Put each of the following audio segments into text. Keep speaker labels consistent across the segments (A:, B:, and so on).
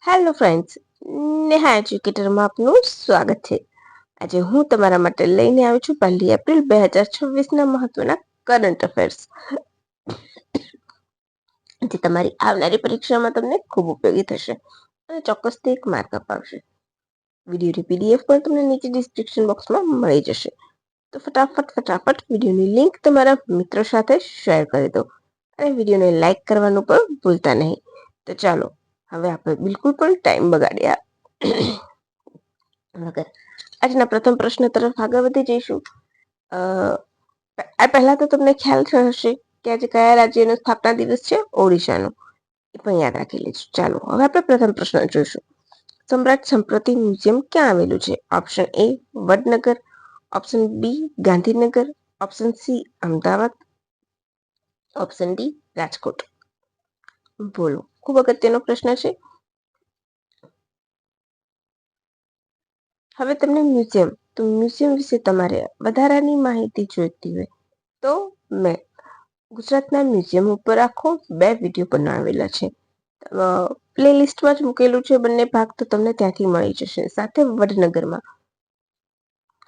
A: Hello friends, Neha એજ્યુકેટરમાં આપનું સ્વાગત છે. આજે હું તમારા માટે લઈને આવી છું 1 એપ્રિલ 2026ના મહત્વના કરંટ અફેર્સ, જે તમારી આવનારી પરીક્ષામાં તમને ખૂબ ઉપયોગી થશે અને ચોક્કસથી એક માર્ક અપાવશે. વિડીયોની પીડીએફ પણ તમને નીચે ડિસ્ક્રિપ્શન બોક્સમાં મળી જશે. તો ફટાફટ વિડીયોની લિંક તમારા મિત્રો સાથે શેર કરી દો અને વિડીયોને લાઈક કરવાનું પણ ભૂલતા નહીં. તો ચાલો હવે આપણે બિલકુલ પણ ટાઈમ બગાડ્યા વગર આજના પ્રથમ પ્રશ્ન તરફ આગળ વધી જઈશું. આ પહેલા તો તમને ખ્યાલ હશે કે આજે કયા રાજ્યનો સ્થાપના દિવસ છે? ઓડિશાનો. એ પણ યાદ રાખી લેજો. ચાલો હવે આપણે પ્રથમ પ્રશ્ન જોઈશું. સમ્રાટ સંસ્કૃતિ મ્યુઝિયમ ક્યાં આવેલું છે? Option A Vadnagar, option B Gandhinagar, option C Ahmedabad, option D Rajkot. બોલો, ખૂબ અગત્યનો પ્રશ્ન છે. હવે તમને મ્યુઝિયમ વિશે તમારે વધારાની માહિતી જોઈતી હોય તો મેં ગુજરાતના મ્યુઝિયમ ઉપર આખો 2 વિડીયો બનાવેલા છે. પ્લે લિસ્ટમાં જ મૂકેલું છે બંને ભાગ, તો તમને ત્યાંથી મળી જશે. સાથે વડનગરમાં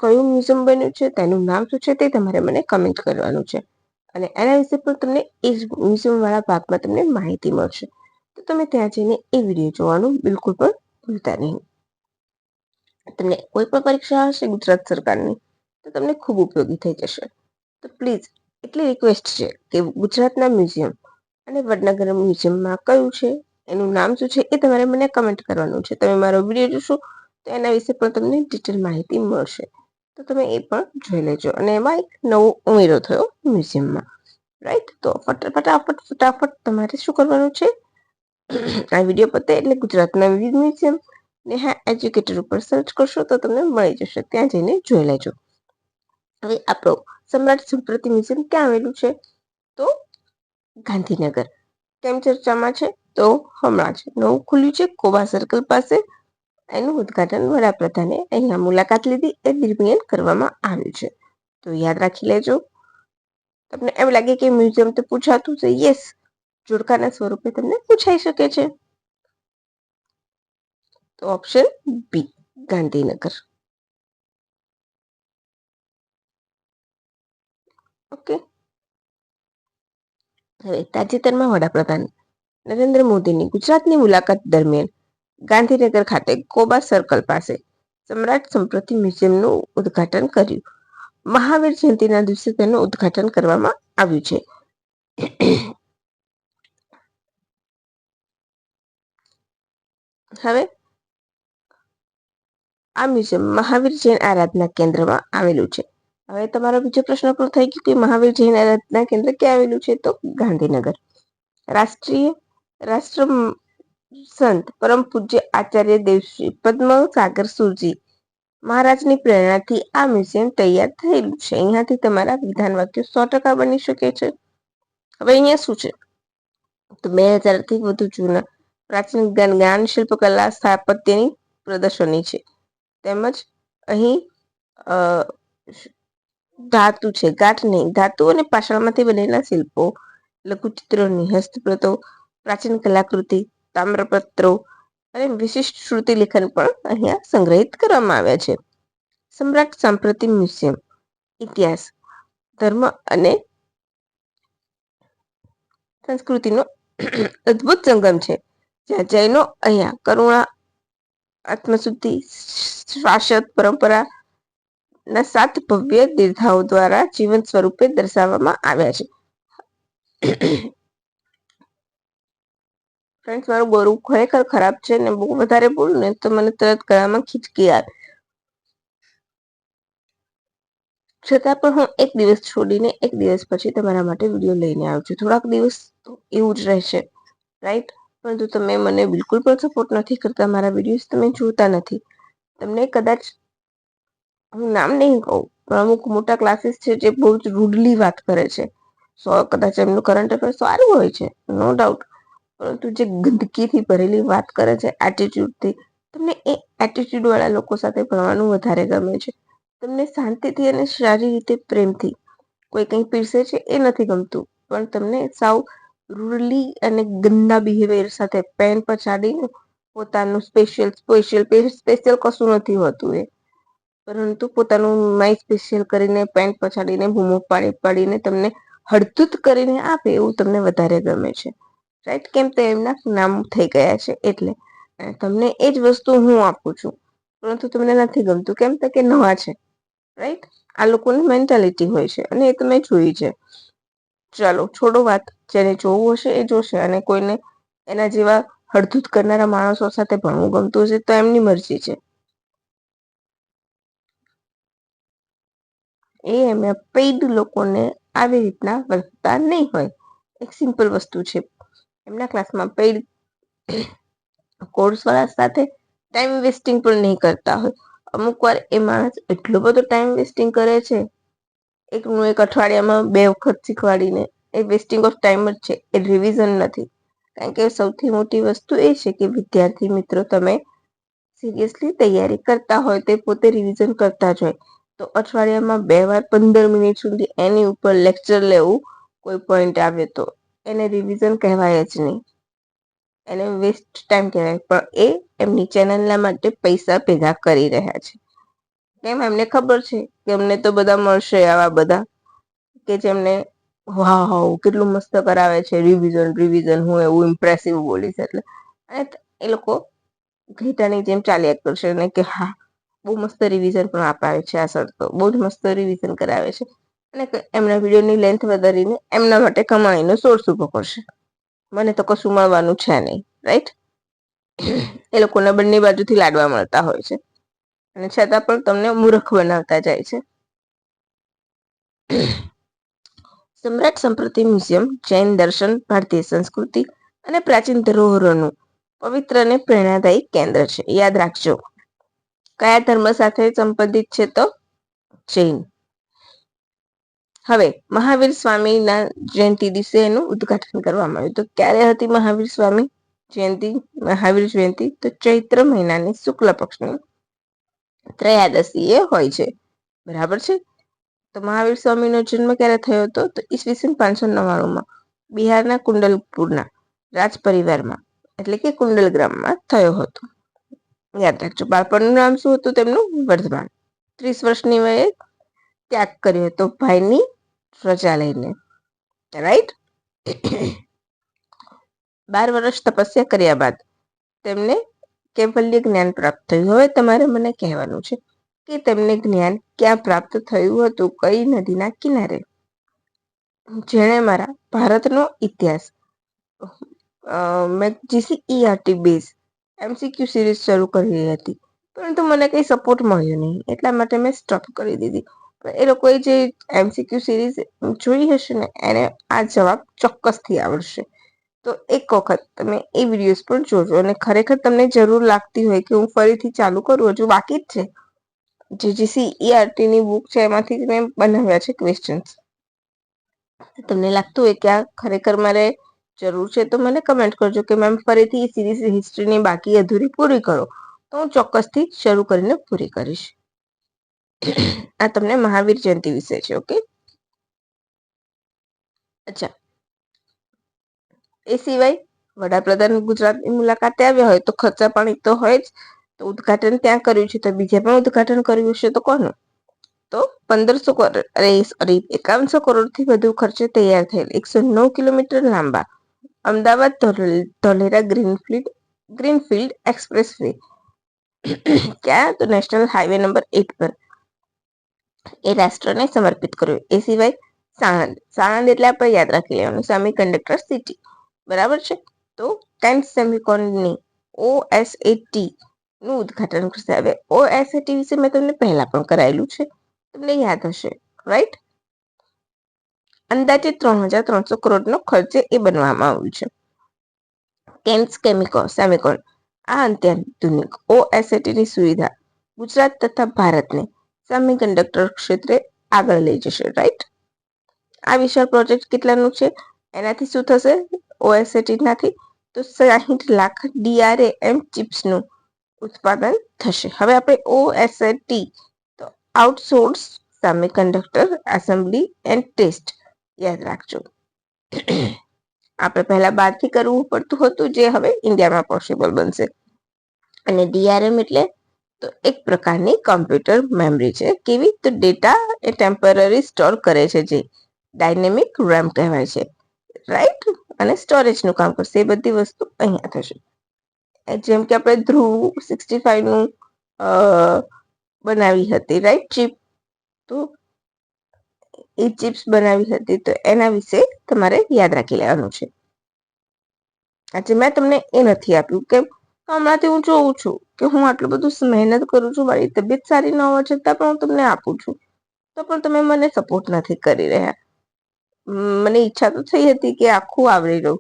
A: કયું મ્યુઝિયમ બન્યું છે, તેનું નામ શું છે, તે તમારે મને કમેન્ટ કરવાનું છે અને એના વિશે પણ તમને એ જ મ્યુઝિયમ વાળા ભાગમાં તમને માહિતી મળશે. તો તમે ત્યાં જઈને એ વિડીયો જોવાનું બિલકુલ પણ ભૂલતા નહીં. તમને કોઈ પણ પરીક્ષા હશે ગુજરાત સરકારની તો તમને ખૂબ ઉપયોગી થઈ જશે. તો પ્લીઝ એટલી રિક્વેસ્ટ છે કે ગુજરાતના મ્યુઝિયમ અને વડનગર મ્યુઝિયમમાં કયું છે, એનું નામ શું છે, એ તમારે મને કમેન્ટ કરવાનું છે. તમે મારો વિડીયો જોશો તો એના વિશે પણ તમને ડિટેલ માહિતી મળશે. તો તમે એ પણ જોઈ લેજો. અને એમાં એક નવો ઉમેરો થયો મ્યુઝિયમમાં, રાઈટ? તો ફટાફટ તમારે શું કરવાનું છે? આ વિડીયો પતે એટલે ગુજરાતના વિવિધ મ્યુઝિયમ નેહા એજ્યુકેટર ઉપર સર્ચ કરશો તો તમને મળી જશે. ત્યાં જઈને જોઈ લેજો. હવે આપણો સમ્રાટ સંસ્કૃતિ મ્યુઝિયમ ક્યાં આવેલું છે? તો ગાંધીનગર. કેમ ચર્ચામાં છે? તો હમણાં જ નવું ખુલ્યું છે કોબા સર્કલ પાસે. એનું ઉદ્ઘાટન વડાપ્રધાને અહીંયા મુલાકાત લીધી એ દરમિયાન કરવામાં આવ્યું છે. તો યાદ રાખી લેજો. તમને એમ લાગે કે મ્યુઝિયમ તો પૂછાતું છે, યસ, જોડકાના સ્વરૂપે તમને પૂછાઈ શકે છે. તો ઓપ્શન બી ગાંધીનગર. ઓકે. હવે તાજેતરમાં વડાપ્રધાન નરેન્દ્ર મોદીની ગુજરાતની મુલાકાત દરમિયાન ગાંધીનગર ખાતે કોબા સર્કલ પાસે સમ્રાટ સંસ્કૃતિ મ્યુઝિયમનું ઉદ્ઘાટન કર્યું. મહાવીર જયંતિના દિવસે તેનું ઉદ્ઘાટન કરવામાં આવ્યું છે. હવે આ મ્યુઝિયમ મહાવીર જૈન આરાધના કેન્દ્રમાં આવેલું છે. હવે તમારો બીજો પ્રશ્ન પણ થઈ ગયો કે મહાવીર જૈન આરાધના કેન્દ્ર ક્યાં આવેલું છે? તો ગાંધીનગર. રાષ્ટ્ર સંત પરમ પૂજ્ય આચાર્ય દેવશ્રી પદ્મ સાગર સુરજી મહારાજની પ્રેરણાથી આ મ્યુઝિયમ તૈયાર થયેલું છે. અહીંયાથી તમારા વિધાન વાક્યો 100% બની શકે છે. હવે અહીંયા શું છે? તો 2000થી વધુ જૂના પ્રાચીન જ્ઞાન, શિલ્પકલા, સ્થાપત્યની પ્રદર્શની છે. તેમજ અહીં ધાતુ છે, ગાંઠ નહીં, ધાતુ અને પાષાણમાંથી બનેલા શિલ્પો, લઘુચિત્રોની હસ્તપ્રતો, પ્રાચીન કલાકૃતિ, તામ્રપત્રો અને વિશિષ્ટ શ્રુતિ લેખન પણ અહીંયા સંગ્રહિત કરવામાં આવ્યા છે. સમ્રાટ સંસ્કૃતિ મ્યુઝિયમ ઇતિહાસ, ધર્મ અને સંસ્કૃતિનો અદ્ભુત સંગમ છે. જ્યાં જૈનો અહીંયા કરુણા, આત્મશુદ્ધિ, શાશ્વત પરંપરા ના 7 ભવ્ય દીર્ઘાઓ દ્વારા જીવન સ્વરૂપે દર્શાવવામાં આવ્યા છે. ફ્રેન્ડ્સ, મારું બોલવું ખરેખર ખરાબ છે ને બહુ વધારે બોલું ને તો મને તરત ગળામાં ખીચકી આવે. છતાં પણ હું એક દિવસ છોડીને એક દિવસ પછી તમારા માટે વિડીયો લઈને આવું છું. થોડાક દિવસ તો એવું જ રહેશે, રાઈટ? પરંતુ તમે મને બિલકુલ પણ સપોર્ટ નથી કરતા. મારા વિડીયોઝ તમે જોતા નથી. તમને કદાચ હું નામ નહીં કહું, પણ અમુક મોટા ક્લાસીસ છે જે બહુ જ રૂડલી વાત કરે છે. કદાચ એમનું કરંટ અફેર સારું હોય છે, નો ડાઉટ, પરંતુ જે ગંદકીથી ભરેલી વાત કરે છે, એટીટ્યુડથી, તમને એ એટીટ્યુડ વાળા લોકો સાથે ભણવાનું વધારે ગમે છે. તમને શાંતિથી અને સારી રીતે પ્રેમથી કોઈ કંઈ પીરસે છે એ નથી ગમતું, પણ તમને સાવ રૂડલી અને ગંદા બિહેવિયર સાથે પેન પર ચાડીને પોતાનું સ્પેશિયલ કશું નથી હોતું એ, પરંતુ પોતાનું માય સ્પેશિયલ કરીને પેન્ટ પછાડીને બૂમો પાડીને તમને હડધૂત કરીને આપે એવું તમને વધારે ગમે છે, રાઈટ? કેમ તો એમના નામ થઈ ગયા છે એટલે. તમને એ જ વસ્તુ હું આપું છું, પરંતુ તમને નથી ગમતું, કેમ તો કે નવા છે, રાઈટ? આ લોકોની મેન્ટાલિટી હોય છે અને એ તમે જોઈ છે. ચાલો છોડો વાત, જેને જોવું હશે એ જોશે, અને કોઈને એના જેવા હડધૂત કરનારા માણસો સાથે ભણવું ગમતું હશે તો એમની મરજી છે. એ એમના પેઇડ લોકોને આવી રીતના વર્તતા નહીં હોય. એક સિમ્પલ વસ્તુ છે, એમના ક્લાસમાં પેઇડ કોર્સ વાળા સાથે ટાઈમ વેસ્ટિંગ પણ નહીં કરતા હોય. અમુક વાર એ માણસ એટલો બધો ટાઈમ વેસ્ટિંગ કરે છે, એક અઠવાડિયામાં 2 વખત શીખવાડીને, એ વેસ્ટિંગ ઓફ ટાઈમ જ છે, એ રિવિઝન નથી. કારણ કે સૌથી મોટી વસ્તુ એ છે કે વિદ્યાર્થી મિત્રો, તમે સિરિયસલી તૈયારી કરતા હોય તે પોતે રિવિઝન કરતા જ હોય. તો અઠવાડિયામાં 2 વાર 15 મિનિટ સુધી એની ઉપર લેક્ચર લેવું, કોઈ પોઈન્ટ આવે તો, એને રિવિઝન કહેવાય જ નહીં, એને વેસ્ટ ટાઈમ કહેવાય. પણ એ એમની ચેનલના માટે પૈસા ભેગા કરી રહ્યા છે. કેમ? એમને ખબર છે કે અમને તો બધા મળશે, આવા બધા કે જેમને વાવ કેટલું મસ્ત કરાવે છે, રિવિઝન, હું એવું ઇમ્પ્રેસિવ બોલીશ એટલે. અને એ લોકો ઘેટાની જેમ ચાલ્યા કરશે ને કે હા, બહુ મસ્ત રિવિઝન પણ અપાવે છે આ સર, તો બહુ જ મસ્ત રિવિઝન કરાવે છે, અને એમના વિડીયોની લેન્થ વધારીને એમના માટે કમાણીનો સોર્સ ઉભો કરશે. મને તો કશું મળવાનું છે નહીં, રાઈટ? એ લોકોના બંને બાજુથી લાડવા મળતા હોય છે, અને છતાં પણ તમને મૂર્ખ બનાવતા જાય છે. સમ્રાટ સંસ્કૃતિ મ્યુઝિયમ જૈન દર્શન, ભારતીય સંસ્કૃતિ અને પ્રાચીન ધરોહરોનું પવિત્ર અને પ્રેરણાદાયી કેન્દ્ર છે. યાદ રાખજો. કયા ધર્મ સાથે સંબંધિત છે? તો જૈન. હવે મહાવીર સ્વામીના જયંતિ દિવસે એનું ઉદ્ઘાટન કરવામાં આવ્યું. તો ક્યારે હતી મહાવીર સ્વામી જયંતિ, મહાવીર જયંતિ? તો ચૈત્ર મહિનાની શુક્લ પક્ષની ત્રયોદશી એ હોય છે, બરાબર છે? તો મહાવીર સ્વામીનો જન્મ ક્યારે થયો હતો? તો ઈસવીસન 599માં બિહારના કુંડલપુરના રાજ પરિવારમાં, એટલે કે કુંડલ ગ્રામમાં થયો હતો. યાદ રાખજો. બાળપણનું નામ શું હતું તેમનું? વર્ધમાન. 30 વર્ષની વયે ત્યાગ કર્યો હતો ભાઈની રજા લઈને, રાઈટ? 12 વર્ષ તપસ્યા કર્યા બાદ તેમને કૈવલ્ય જ્ઞાન પ્રાપ્ત થયું. હવે તમારે મને કહેવાનું છે કે તેમને જ્ઞાન ક્યાં પ્રાપ્ત થયું હતું? કઈ નદીના કિનારે? જેણે મારા ભારતનો ઇતિહાસ મેં GCERT બેઝ MCQ સિરીઝ શરૂ કરી હતી, પરંતુ મને કંઈ સપોર્ટ મળ્યો નહીં, એટલા માટે મેં સ્ટોપ કરી દીધી. એ લોકોએ જે MCQ સિરીઝ જોઈ હશે ને, એને આ જવાબ ચોક્કસથી આવડશે. તો એક વખત તમે એ વિડીયોઝ પણ જોજો, અને ખરેખર તમને જરૂર લાગતી હોય કે હું ફરીથી ચાલુ કરું, હજુ બાકી જ છે. જે GCERT ની બુક છે એમાંથી જ મેં બનાવ્યા છે ક્વેશ્ચન્સ. તમને લાગતું હોય કે આ ખરેખર મારે જરૂર છે, તો મને કમેન્ટ કરજો કે મેમ ફરીથી સિરીઝ હિસ્ટ્રીની બાકી અધૂરી પૂરી કરો, તો હું ચોક્કસથી શરૂ કરીને પૂરી કરીશ. આ તમને મહાવીર જયંતિ વિશે છે, ઓકે? અચ્છા, એ સિવાય વડાપ્રધાન ગુજરાતની મુલાકાતે આવ્યા હોય તો ખર્ચા પાણી તો હોય જ. તો ઉદઘાટન ત્યાં કર્યું છે, તો બીજે પણ ઉદઘાટન કર્યું હશે, તો કોનું? તો 1500 કરોડ, 5100 કરોડથી વધુ ખર્ચે તૈયાર થયેલ 109 કિલોમીટર લાંબા Ahmedabad Dholera greenfield express way, ક્યાં? તો નેશનલ હાઈવે નંબર 8 પર એ રાષ્ટ્રને સમર્પિત કર્યું. એ સિવાય સાણંદ એટલે આપણે યાદ રાખી લેવાનું, સેમી કંડક્ટર સિટી, બરાબર છે? તો 10th સેમિકોનની OSAT નું ઉદઘાટન કરશે. હવે OSAT વિશે મેં તમને પહેલા પણ કરાયેલું છે, તમને યાદ હશે, રાઈટ? અંદાજે 3300 કરોડનો ખર્ચે એ બનવામાં આવ્યું છે. સેમિકોન આ અત્યાધુનિક OSATની સુવિધા ગુજરાત તથા ભારતને સેમિકન્ડક્ટર ક્ષેત્રે આગળ લઈ જશે, રાઈટ? આ વિશાળ પ્રોજેક્ટ કેટલાનું છે? એનાથી શું થશે? OSAT નાથી તો 60 લાખ DRAM ચિપ્સનું ઉત્પાદન થશે. હવે આપણે OSAT, તો outsource semiconductor assembly and test, યાદ રાખજો. આપણે પહેલા બહારથી કરવું પડતું હતું, જે હવે ઇન્ડિયામાં પોસિબલ બનશે. અને ડીઆરએમ એટલે તો એક પ્રકારની કમ્પ્યુટર મેમરી છે. કેવી? તો ડેટા એ ટેમ્પરરી સ્ટોર કરે છે, જે ડાયનેમિક રેમ કહેવાય છે, રાઈટ. અને સ્ટોરેજનું કામ કરશે. એ બધી વસ્તુ અહીંયા થશે. જેમ કે આપણે ધ્રુવ 65 નું બનાવી હતી, રાઈટ, ચિપ. તો એ ચિપ્સ બનાવી હતી, તો એના વિશે તમારે યાદ રાખી લેવાનું છે. આજે મેં તમને એ નથી આપ્યું કે હમણાંથી હું જોઉં છું કે હું આટલું બધું મહેનત કરું છું, મારી તબિયત સારી ન હોવા છતાં પણ હું તમને આપું છું, તો પણ તમે મને સપોર્ટ નથી કરી રહ્યા. મને ઈચ્છા તો થઈ હતી કે આખું આવડી લઉં,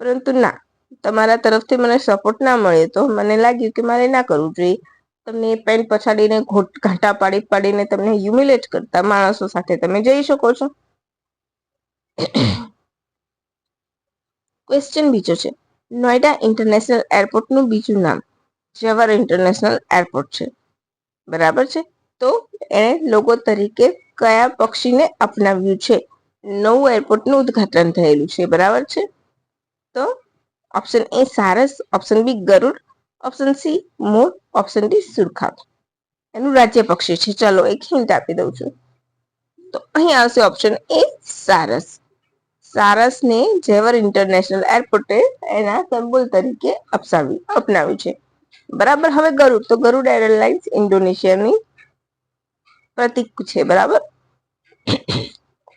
A: પરંતુ ના, તમારા તરફથી મને સપોર્ટ ના મળે તો મને લાગ્યું કે મારે ના કરવું જોઈએ. તમને પેન પછાડીને ઘાંટા પાડીને તમને હ્યુમિલેટ કરતા માણસો સાથે તમે જઈ શકો છો. ક્વેશ્ચન બીજો છે, નોઈડા ઇન્ટરનેશનલ એરપોર્ટનું બીજું નામ જવાહર ઇન્ટરનેશનલ એરપોર્ટ છે, બરાબર છે. તો એણે લોગો તરીકે કયા પક્ષીને અપનાવ્યું છે? નવું એરપોર્ટનું ઉદ્ઘાટન થયેલું છે, બરાબર છે. તો ઓપ્શન એ સારસ, ઓપ્શન બી ગરુડ, ઓપ્શન સી મોર, ઓપ્શન ડી સુરખાબ. એનું રાજ્ય પક્ષી છે. ચલો એક હિન્ટ આપી દઉં છું. તો અહીં આવશે option A Saras. સારસને Jewar international એરપોર્ટે એના સિમ્બોલ તરીકે અપનાવ્યું છે, બરાબર. હવે ગરુડ, તો ગરુડ એરલાઇન્સ ઇન્ડોનેશિયાની પ્રતીક છે, બરાબર.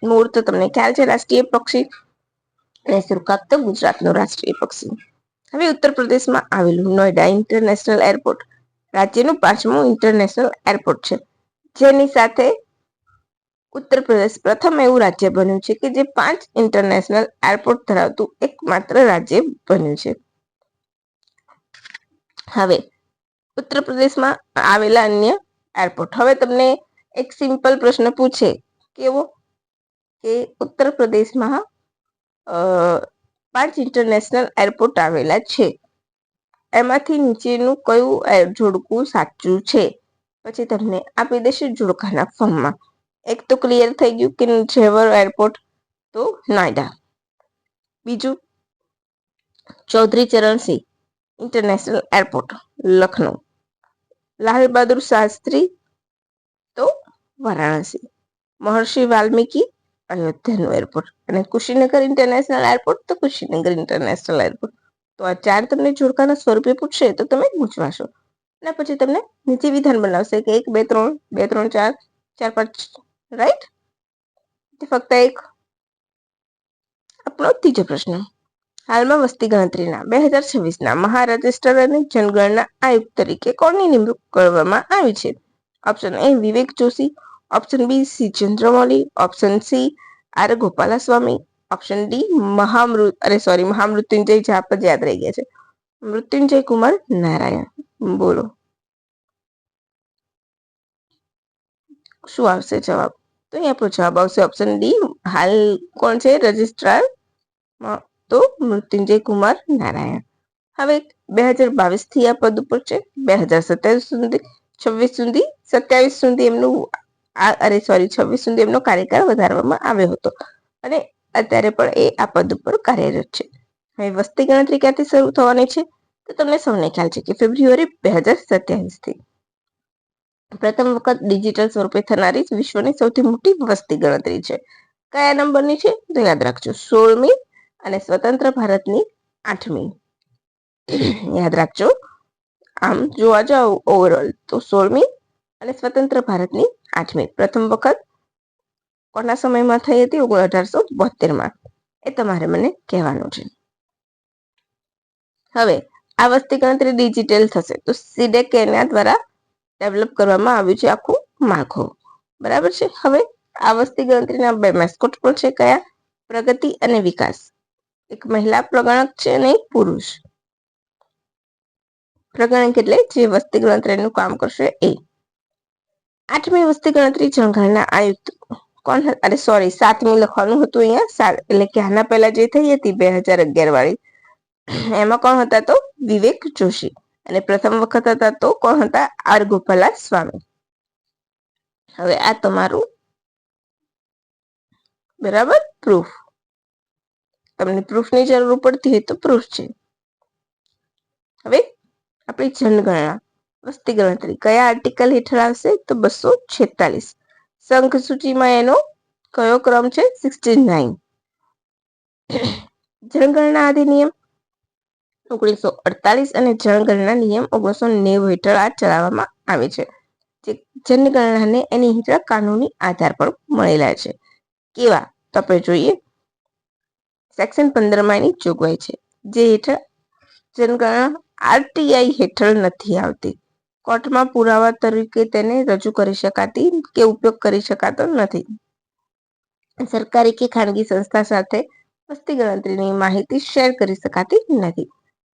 A: મોર તો તમને ખ્યાલ છે, રાષ્ટ્રીય પક્ષી. અને સુરખાબ તો ગુજરાતનું રાષ્ટ્રીય પક્ષી. હવે ઉત્તર પ્રદેશમાં આવેલું નોઈડા ઇન્ટરનેશનલ એરપોર્ટ રાજ્યનું 5મું ઇન્ટરનેશનલ એરપોર્ટ છે, જેની સાથે ઉત્તર પ્રદેશ પ્રથમ એવું રાજ્ય બન્યું છે કે જે 5 ઇન્ટરનેશનલ એરપોર્ટ ધરાવતું એકમાત્ર રાજ્ય બન્યું છે. હવે ઉત્તર પ્રદેશમાં આવેલા અન્ય એરપોર્ટ. હવે તમને એક સિમ્પલ પ્રશ્ન પૂછે, કેવો? કે ઉત્તર પ્રદેશમાં 5 ઇન્ટરનેશનલ એરપોર્ટ આવેલા છે, એમાંથી નીચેનું કયું જોડકું સાચું છે? પછી તમને આપી દેશે જોડકાના ફોર્મમાં. એક તો ક્લિયર થઈ ગયું કે જેવર એરપોર્ટ, તો નોઈડા. બીજું, ચૌધરી ચરણસિંહ ઇન્ટરનેશનલ એરપોર્ટ લખનઉ. લાલ બહાદુર શાસ્ત્રી, તો વારાણસી. મહર્ષિ વાલ્મીકી, અયોધ્યાનું એરપોર્ટ. અને કુશીનગર ઇન્ટરનેશનલ એરપોર્ટ, તો કુશીનગર ઇન્ટરનેશનલ એરપોર્ટ. તો આ 4 તમને જોડકાના સ્વરૂપે પૂછશે તો તમે ગુંચવાશો. અને પછી તમને નીચે વિધાન બનાવશે કે 1 2 3 2 3 4 4 5, રાઈટ. ફક્ત એક આપણો ત્રીજો પ્રશ્ન, હાલમાં વસ્તી ગણતરીના 2026ના મહારજિસ્ટર અને જનગણના આયુક્ત તરીકે કોની નિમણૂક કરવામાં આવી છે? Option A Vivek Joshi, option B C Chandramouli, option C R Gopalaswami, option D મહામૃત્યુંજય ઝાપદ યાદ રહી ગયા છે, મૃત્યુંજય કુમાર નારાયણ. બોલો શું આવશે જવાબ? તો અહીં આપણો જવાબ આવશે ઓપ્શન ડી. હાલ કોણ છે રજિસ્ટ્રાર? તો મૃત્યુંજય કુમાર નારાયણ. હવે 2022 થી આ પદ ઉપર છે. 2027 સુધી 27 સુધી એમનું 26 સુધી એમનો કાર્યકાળ વધારવામાં આવ્યો હતો, અને અત્યારે પણ એ આ પદ ઉપર કાર્યરત છે. હવે વસ્તી ગણતરી ક્યાંથી શરૂ થવાની છે? તો તમને સૌને ખ્યાલ છે કે ફેબ્રુઆરી 2027 થી. પ્રથમ વખત ડિજિટલ સ્વરૂપે થનારી વિશ્વની સૌથી મોટી વસ્તી ગણતરી છે. કયા નંબરની છે? તો યાદ રાખજો, 16મી, અને સ્વતંત્ર ભારતની 8મી. યાદ રાખજો. આમ જોવા જાવ ઓવરઓલ તો 16મી અને સ્વતંત્ર ભારતની 8મી. પ્રથમ વખત કોના સમયમાં થઈ હતી? 1872માં. એ તમારે મને કહેવાનું છે. હવે આ વસ્તી ગણતરી ડિજિટલ થશે તો સીડેક એના દ્વારા ડેવલપ કરવામાં આવ્યું છે આખું માળખું, બરાબર છે. હવે આ વસ્તી ગણતરીના 2 મેસ્કોટ પણ છે. કયા? પ્રગતિ અને વિકાસ. એક મહિલા પ્રગણક છે અને એક પુરુષ. પ્રગણક એટલે જે વસ્તી ગણતરીનું કામ કરશે એ. 8મી વસ્તી ગણતરી જનગણના આયુક્ત કોણ? 7મી લખવાનું હતું અહીંયા, એટલે કે આના પહેલા જે થઈ હતી 2011 વાળી, એમાં કોણ હતા? તો વિવેક જોશી. અને પ્રથમ વખત હતા તો કોણ હતા? આર ગોપાલા સ્વામી. હવે આ તમારું બરાબર પ્રૂફ. તમને પ્રૂફની જરૂર પડતી હોય તો પ્રૂફ છે. હવે આપણી જનગણના વસ્તી ગણતરી કયા આર્ટિકલ હેઠળ આવશે? તો 246. સંઘ સૂચિમાં એનો કયો ક્રમ છે? 69. જનગણના અધિનિયમ 1948 અને જનગણના નિયમ 1990 હેઠળ આ ચલાવવામાં આવે છે. જે જનગણનાને એની હેઠળ કાનૂની આધાર પણ મળેલા છે. કેવા? તો આપણે જોઈએ. સેક્શન 15 માં એની જોગવાઈ છે, જે હેઠળ જનગણના આરટીઆઈ હેઠળ નથી આવતી. કોર્ટમાં પુરાવા તરીકે તેને રજૂ કરી શકાતી કે ઉપયોગ કરી શકાતો નથી. સરકારી કે ખાનગી સંસ્થા સાથે વસ્તી ગણતરીની માહિતી શેર કરી શકાતી નથી.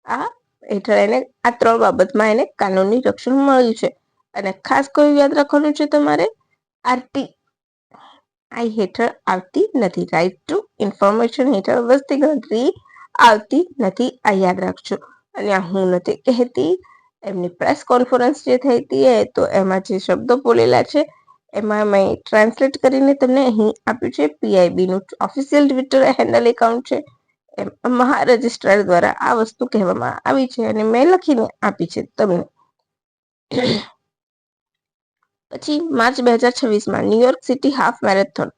A: આ હેઠળ એને આ 3 બાબતમાં એને કાનૂની રક્ષણ મળ્યું છે. અને ખાસ કયું યાદ રાખવાનું છે તમારે? આરટીઆઈ હેઠળ આવતી નથી. રાઇટ ટુ ઇન્ફોર્મેશન હેઠળ વસ્તી ગણતરી આવતી નથી. આ યાદ રાખજો. અને આ હું નથી કહેતી, એમની પ્રેસ કોન્ફરન્સ જે થઈ હતી તો એમાં જે શબ્દો બોલેલા છે એમાં મેં ટ્રાન્સલેટ કરીને તમને અહીં આપ્યું છે. પીઆઈબી નું ઓફિશિયલ ટ્વિટર હેન્ડલ એકાઉન્ટ છે. મહારજિસ્ટ્રાર દ્વારા આ વસ્તુ કહેવામાં આવી છે અને મેં લખીને આપી છે તમને. પછી માર્ચ 2026માં New York city half marathon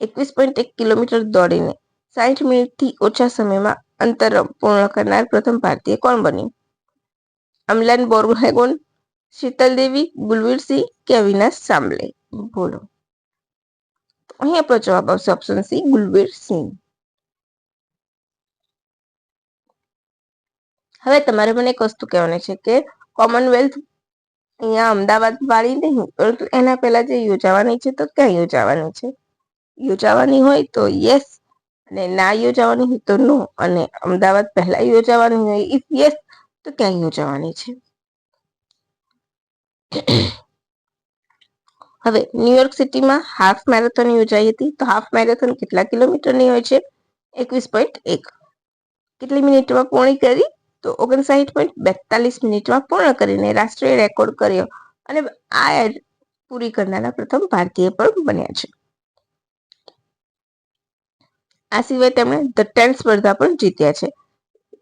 A: 21.1 kilometre દોડીને 60 મિનિટથી ઓછા સમયમાં અંતર પૂર્ણ કરનાર પ્રથમ ભારતીય કોણ બન્યું? અમલાન બોરગોહેન, શીતલ દેવી, ગુલવીર સિંહ કે અવિનાશ સાંબલે? બોલો. અહીં આપણો જવાબ આવશે ઓપ્શન સી, ગુલવીર સિંહ. હવે તમારે મને એક વસ્તુ કહેવાની છે કે કોમનવેલ્થ અહીંયા અમદાવાદ વાળી નહીં, પરંતુ એના પહેલા જે યોજાવાની છે તો ક્યાં યોજાવાની છે? યોજાવાની હોય તો યસ, અને ના યોજાવાની હોય તો નો. અને અમદાવાદ પહેલા યોજાવાની હોય ઇફ યસ તો ક્યાં યોજાવાની છે? હવે ન્યુયોર્ક સિટીમાં હાફ મેરેથોન યોજાઈ હતી. તો હાફ મેરેથોન કેટલા કિલોમીટરની હોય છે? 21.1. કેટલી મિનિટમાં પૂર્ણ કરી? તો 59.42 મિનિટમાં પૂર્ણ કરીને રાષ્ટ્રીય રેકોર્ડ કર્યો. અને આ પૂરી કરનારા પ્રથમ ભારતીય પણ બન્યા છે. આ સિવાય તેમણે ધ 10 સ્પર્ધા પણ જીત્યા છે.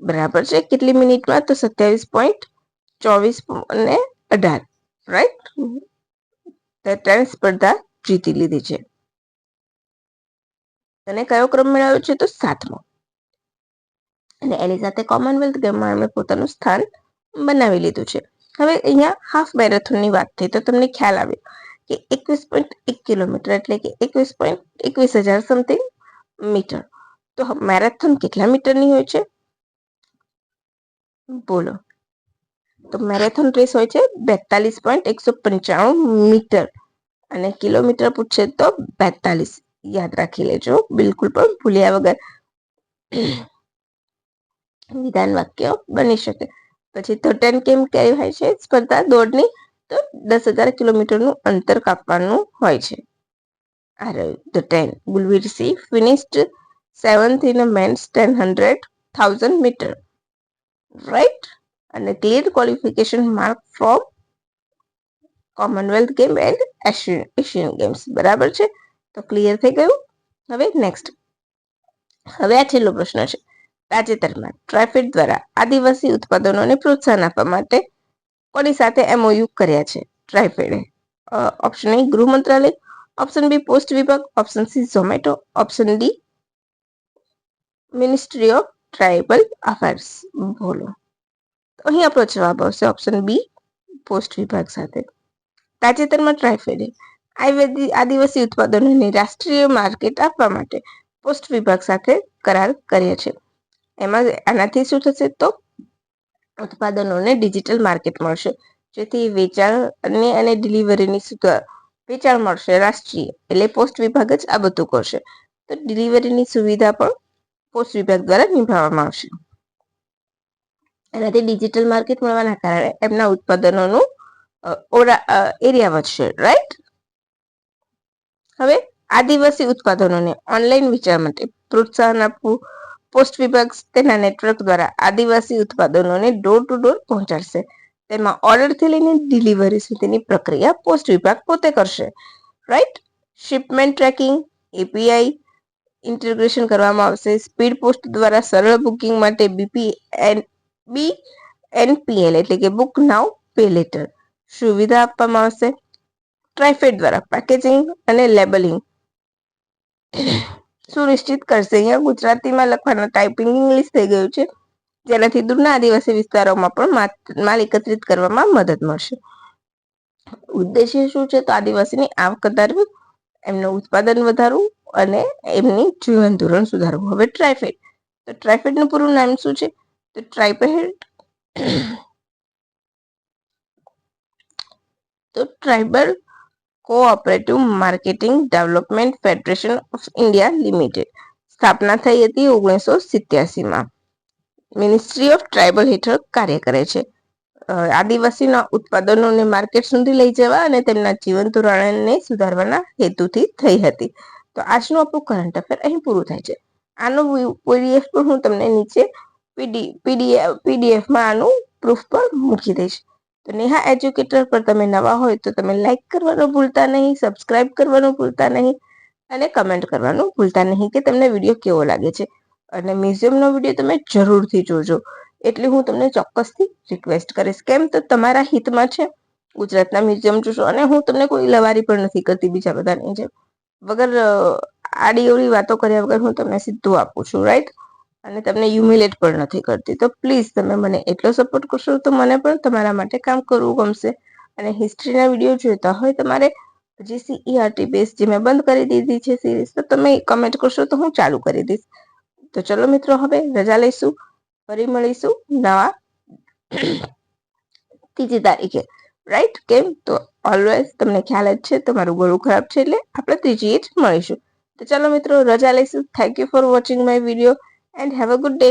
A: બરાબર છે. કેટલી મિનિટમાં? તો 27.24 અને 18. રાઈટ? ધ 10 સ્પર્ધા જીતી લીધી છે. અને કયો ક્રમ મેળવ્યો છે? તો 7મો. અને એની સાથે કોમનવેલ્થ ગેમમાં એમણે પોતાનું સ્થાન બનાવી લીધું છે. હવે અહીંયા હાફ મેરેથોનની વાત થઈ તો તમને ખ્યાલ આવ્યો કે 21.1 કિલોમીટર એટલે કે 21.21,000 સમથિંગ મીટર. તો મેરેથોન કેટલા મીટરની હોય છે? બોલો. તો મેરેથોન રેસ હોય છે 42.195 મીટર. અને કિલોમીટર પૂછે તો 42. યાદ રાખી લેજો, બિલકુલ પણ ભૂલ્યા વગર. વિધાન વાક્ય બની શકે. પછી 10 કેમ કહેવાય છે સ્પર્ધા દોડની? તો 10,000 કિલોમીટરનું અંતર કાપવાનું હોય છે. આ રહ્યું the 10. Gulveer Singh finished 7th in a men's 100,000 meter. Right? અને clear qualification mark from Commonwealth game and Asian games. બરાબર છે? તો ક્લિયર થઈ ગયું. હવે નેક્સ્ટ. હવે આ છેલ્લો પ્રશ્ન છે. તાજેતરમાં ટ્રાઇફેડ દ્વારા આદિવાસી ઉત્પાદનોને પ્રોત્સાહન આપવા માટે કોની સાથે એમઓયુ કર્યા છે ટ્રાઇફેડે? ઓપ્શન એ ગૃહ મંત્રાલય, ઓપ્શન બી પોસ્ટ વિભાગ, option C Zomato, option D ministry of tribal affairs. બોલો. અહીં આપણો જવાબ આવશે ઓપ્શન બી પોસ્ટ વિભાગ સાથે. તાજેતરમાં ટ્રાઇફેડે આદિવાસી ઉત્પાદનોને રાષ્ટ્રીય માર્કેટ આપવા માટે પોસ્ટ વિભાગ સાથે કરાર કર્યા છે. એમાં આનાથી શું થશે? તો ઉત્પાદનોને ડિજિટલ માર્કેટ મળશે, જેથી વેચાણ અને ડિલિવરીની વેચાણ મળશે રાષ્ટ્રીય. એટલે પોસ્ટ વિભાગ જ આ બધું કરશે. તો ડિલિવરીની સુવિધા પણ પોસ્ટ વિભાગ દ્વારા નિભાવવામાં આવશે. એનાથી ડિજિટલ માર્કેટ મળવાના કારણે એમના ઉત્પાદનોનું એરિયા વધશે. રાઈટ? હવે આદિવાસી ઉત્પાદનોને ઓનલાઈન વેચાણ માટે પ્રોત્સાહન આપવું. પોસ્ટ વિભાગ તેના નેટવર્ક દ્વારા આદિવાસી ઉત્પાદનોને ડોર ટુ ડોર પહોંચાડશે. તેમાં ઓર્ડરથી લઈને ડિલિવરી સુધીની પ્રક્રિયા પોસ્ટ વિભાગ પોતે કરશે. Right? Shipment tracking API integration કરવામાં આવશે. સ્પીડ પોસ્ટ દ્વારા સરળ બુકિંગ માટે NPL એટલે કે બુક નાવ પે લેટર સુવિધા આપવામાં આવશે. ટ્રાઇફેડ દ્વારા પેકેજિંગ અને લેબલિંગ સુનિશ્ચિત કરશે. અહીંયા ગુજરાતીમાં લખવાનું ટાઈપિંગ ઇંગ્લિશ થઈ ગયું છે, જેનાથી દૂરના આદિવાસી વિસ્તારોમાં પણ માલ એકત્રિત કરવામાં મદદ મળશે. ઉદ્દેશ્ય શું છે? તો આદિવાસીની આવક વધારવી, એમનું ઉત્પાદન વધારવું અને એમની જીવન ધોરણ સુધારવું. હવે ટ્રાઇફેડ, તો ટ્રાઇફેડનું પૂરું નામ શું છે? તો tribal cooperative marketing development federation of India limited સ્થાપના થઈ હતી 1987માં. મિનિસ્ટ્રી ઓફ ટ્રાઇબલ હેઠળ કાર્ય કરે છે. આદિવાસીના ઉત્પાદનોને માર્કેટ સુધી લઈ જવા અને તેમના જીવન ધોરણને સુધારવાના હેતુથી થઈ હતી. તો આજનું આપણું કરંટ અફેર અહીં પૂરું થાય છે. આનો PDF પણ હું તમને નીચે પીડીએફમાં આનું પ્રૂફ પણ મૂકી દઈશ. તો નેહા એજ્યુકેટર પર તમે નવા હોય તો તમે લાઈક કરવાનું ભૂલતા નહીં, સબસ્ક્રાઇબ કરવાનું ભૂલતા નહીં અને કમેન્ટ કરવાનું ભૂલતા નહીં કે તમને વિડીયો કેવો લાગે છે. અને મ્યુઝિયમનો વિડીયો તમે જરૂરથી જોજો, એટલે હું તમને ચોક્કસથી રિક્વેસ્ટ કરીશ. કેમ? તો તમારા હિતમાં છે. ગુજરાતના મ્યુઝિયમ જોશો. અને હું તમને કોઈ લવારી પણ નથી કરતી બીજા બધાની જેમ. વગર આડી અવળી વાતો કર્યા વગર હું તમને સીધું આપું છું, રાઈટ? અને તમને હ્યુમિલેટ પણ નથી કરતી. તો પ્લીઝ તમે મને એટલો સપોર્ટ કરશો તો મને પણ તમારા માટે કામ કરવું ગમશે. અને હિસ્ટ્રીના વિડીયો જોઈતા હોય તમારે GCERT બેઝ જે મેં બંધ કરી દીધી છે સિરીઝ, તો તમે કમેન્ટ કરશો તો હું ચાલુ કરી દઈશ. તો ચલો મિત્રો, હવે રજા લઈશું, ફરી મળીશું નવા 3જી તારીખે, રાઈટ? કેમ? તો ઓલવેઝ તમને ખ્યાલ જ છે તમારું ગળું ખરાબ છે એટલે આપણે 3જી જ મળીશું. તો ચલો મિત્રો, રજા લઈશું. Thank you for watching my video and have a good day.